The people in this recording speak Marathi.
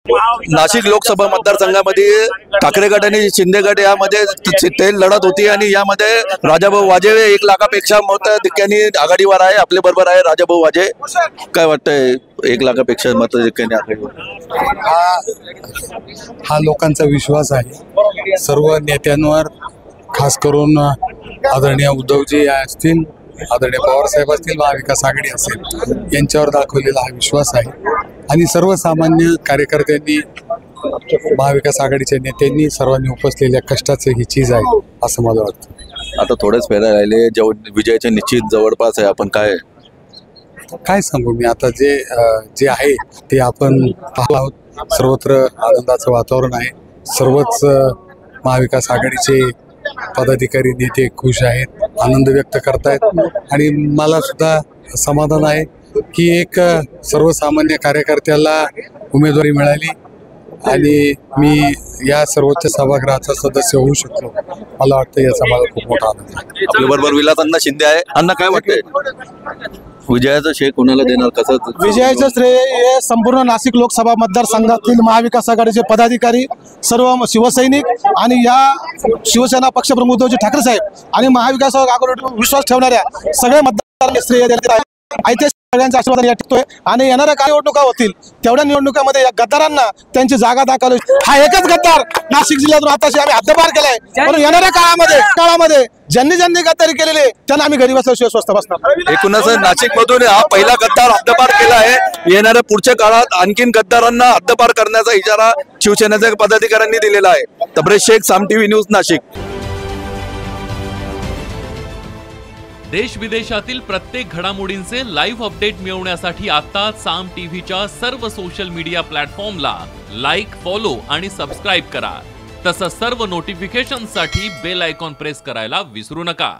नाशिक लोकसभा मतदारसंघामध्ये ठाकरे गट आणि शिंदे गट यामध्ये तेल लढत होती आणि यामध्ये राजाभाऊ वाजे 1 लाखापेक्षा मताधिक्याने आघाडीवर आहे। आपल्या बरोबर आहे राजाभाऊ वाजे। काय वाटतंय 1 लाखापेक्षा मताधिक्याने आघाडीवर? हा लोकांचा विश्वास आहे सर्व नेत्यांवर, खास करून आदरणीय उद्धवजी असतील, आदरणीय पवार साहेब असतील, महाविकास आघाडी असेल, यांच्यावर दाखवलेला हा विश्वास आहे आणि सर्वसामान्य कार्यकर्त्यांनी, महाविकास आघाडीच्या नेत्यांनी, सर्वांनी उपसलेल्या कष्टाचं ही चीज आहे असं मला वाटतं। आता थोडेच फेऱ्या राहिले, विजयाचे निश्चित जवळपास आहे। आपण काय सांगू मी आता, जे आहे ते आपण पाहत आहोत। सर्वत्र आनंदाचं वातावरण आहे। सर्वच महाविकास आघाडीचे पदाधिकारी, नेते खुश आहेत, आनंद व्यक्त करतायत आणि मला सुद्धा समाधान आहे की एक सर्वसामान्य कार्यकर्त्याला उमेदवारी मिळाली आणि मी या सर्वोच्च सभागृहाचा सदस्य होऊ शकलो। मला वाटतं याचा मला खूप मोठा आनंद आहे। आपल्या बरोबर विलास शिंदे आहे। अण्णा, काय वाटतंय विजयाचं श्रेय कोणाला देणार? कसं विजयाचं श्रेय हे संपूर्ण नाशिक लोकसभा मतदारसंघातील महाविकास आघाडीचे पदाधिकारी, सर्व शिवसैनिक आणि या शिवसेना पक्षप्रमुख उद्धवजी ठाकरे साहेब आणि महाविकास आघाडीवर विश्वास ठेवणाऱ्या सगळ्या मतदारांना श्रेय देण्यात आहे। ऐतिहासिक सगळ्यांचा आशीर्वाद या टिकतोय आणि येणाऱ्या काय निवडणुका होतील तेवढ्या निवडणुकामध्ये या गद्दारांना त्यांची जागा दाखवली। हा एकच गद्दार नाशिक जिल्ह्यातून आताशी आम्ही हद्दपार केलाय, पण येणाऱ्या काळामध्ये ज्यांनी गद्दारी केलेली त्यांना आम्ही घरी बसल्याशिवाय स्वस्त बसणार। एकूणच नाशिक मधून हा पहिला गद्दार हद्दपार केला आहे। येणाऱ्या पुढच्या काळात आणखीन गद्दारांना हद्दपार करण्याचा इशारा शिवसेनेच्या पदाधिकाऱ्यांनी दिलेला आहे। तबरेज शेख, साम टीव्ही न्यूज, नाशिक। देश विदेशातील प्रत्येक घडामोडींचे लाईव्ह अपडेट मिळवण्यासाठी आता साम टीव्हीच्या सर्व सोशल मीडिया प्लॅटफॉर्मला लाईक, फॉलो आणि सबस्क्राईब करा। तसंच सर्व नोटिफिकेशनसाठी बेल आयकॉन प्रेस करायला विसरू नका।